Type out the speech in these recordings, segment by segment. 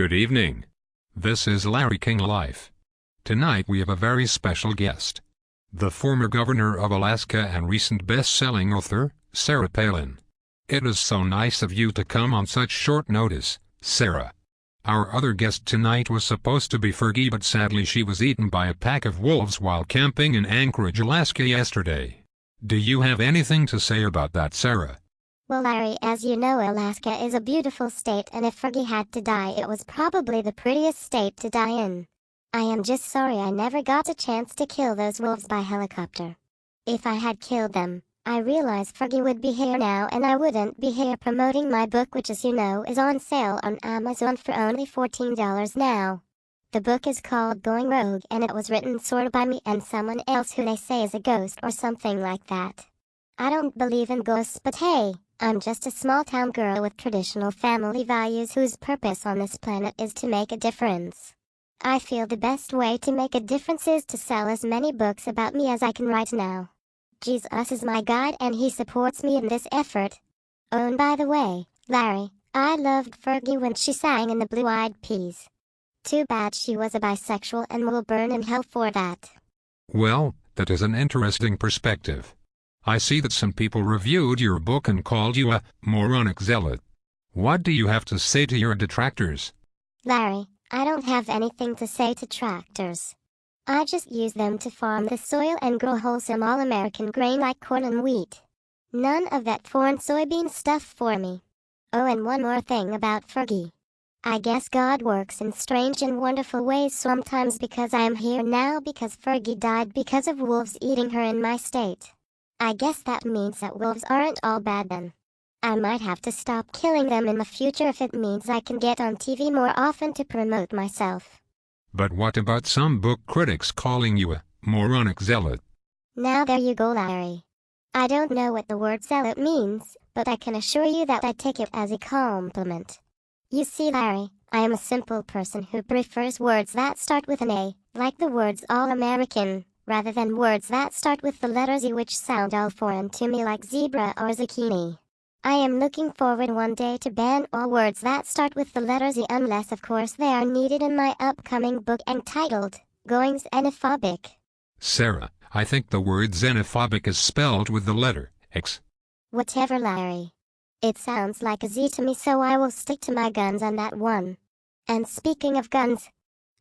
Good evening. This is Larry King Life. Tonight we have a very special guest. The former governor of Alaska and recent best-selling author, Sarah Palin. It is so nice of you to come on such short notice, Sarah. Our other guest tonight was supposed to be Fergie, but sadly she was eaten by a pack of wolves while camping in Anchorage, Alaska yesterday. Do you have anything to say about that, Sarah? Well, Larry, as you know, Alaska is a beautiful state, and if Fergie had to die, it was probably the prettiest state to die in. I am just sorry I never got a chance to kill those wolves by helicopter. If I had killed them, I realize Fergie would be here now, and I wouldn't be here promoting my book, which, as you know, is on sale on Amazon for only $14 now. The book is called Going Rogue, and it was written sort of by me and someone else who they say is a ghost or something like that. I don't believe in ghosts, but hey, I'm just a small-town girl with traditional family values whose purpose on this planet is to make a difference. I feel the best way to make a difference is to sell as many books about me as I can write now. Jesus is my guide and he supports me in this effort. Oh, and by the way, Larry, I loved Fergie when she sang in the Blue-Eyed Peas. Too bad she was a bisexual and will burn in hell for that. Well, that is an interesting perspective. I see that some people reviewed your book and called you a moronic zealot. What do you have to say to your detractors? Larry, I don't have anything to say to detractors. I just use them to farm the soil and grow wholesome all-American grain like corn and wheat. None of that foreign soybean stuff for me. Oh, and one more thing about Fergie. I guess God works in strange and wonderful ways sometimes, because I am here now because Fergie died because of wolves eating her in my state. I guess that means that wolves aren't all bad then. I might have to stop killing them in the future if it means I can get on TV more often to promote myself. But what about some book critics calling you a moronic zealot? Now there you go, Larry. I don't know what the word zealot means, but I can assure you that I take it as a compliment. You see, Larry, I am a simple person who prefers words that start with an A, like the words all-American, rather than words that start with the letter Z, which sound all foreign to me, like zebra or zucchini. I am looking forward one day to ban all words that start with the letter Z, unless of course they are needed in my upcoming book entitled, Going Xenophobic. Sarah, I think the word xenophobic is spelled with the letter X. Whatever, Larry. It sounds like a Z to me, so I will stick to my guns on that one. And speaking of guns,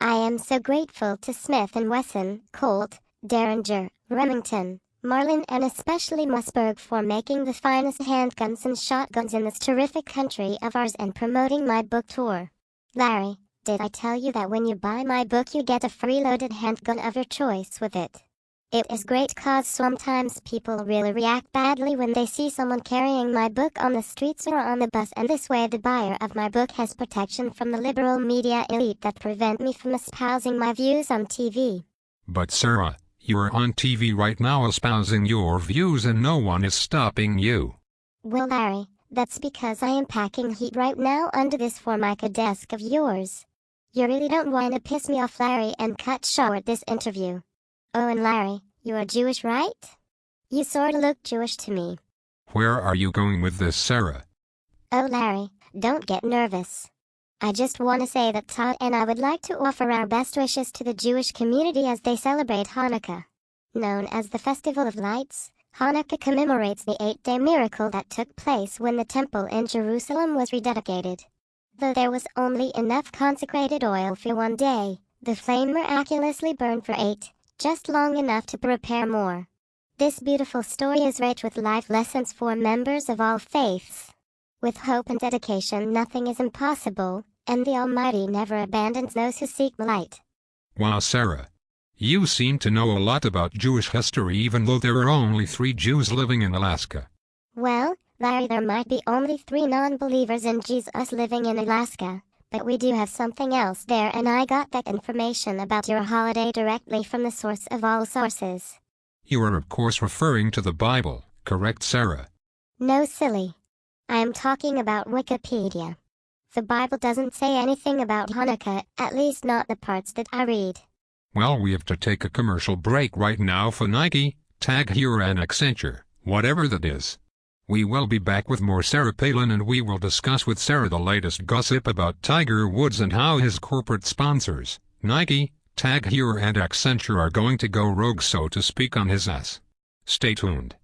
I am so grateful to Smith & Wesson, Colt, Derringer, Remington, Marlin, and especially Mossberg for making the finest handguns and shotguns in this terrific country of ours and promoting my book tour. Larry, did I tell you that when you buy my book you get a free loaded handgun of your choice with it? It is great cause sometimes people really react badly when they see someone carrying my book on the streets or on the bus, and this way the buyer of my book has protection from the liberal media elite that prevent me from espousing my views on TV. But Sarah, you are on TV right now espousing your views and no one is stopping you. Well, Larry, that's because I am packing heat right now under this Formica desk of yours. You really don't want to piss me off, Larry, and cut short this interview. Oh, and Larry, you are Jewish, right? You sort of look Jewish to me. Where are you going with this, Sarah? Oh, Larry, don't get nervous. I just want to say that Todd and I would like to offer our best wishes to the Jewish community as they celebrate Hanukkah. Known as the Festival of Lights, Hanukkah commemorates the 8-day miracle that took place when the temple in Jerusalem was rededicated. Though there was only enough consecrated oil for one day, the flame miraculously burned for 8, just long enough to prepare more. This beautiful story is rich with life lessons for members of all faiths. With hope and dedication nothing is impossible, and the Almighty never abandons those who seek light. Wow, Sarah. You seem to know a lot about Jewish history even though there are only 3 Jews living in Alaska. Well, Larry, there might be only 3 non-believers in Jesus living in Alaska, but we do have something else there, and I got that information about your holiday directly from the source of all sources. You are of course referring to the Bible, correct, Sarah? No, silly. I am talking about Wikipedia. The Bible doesn't say anything about Hanukkah, at least not the parts that I read. Well, we have to take a commercial break right now for Nike, Tag Heuer and Accenture, whatever that is. We will be back with more Sarah Palin, and we will discuss with Sarah the latest gossip about Tiger Woods and how his corporate sponsors, Nike, Tag Heuer and Accenture, are going to go rogue, so to speak, on his ass. Stay tuned.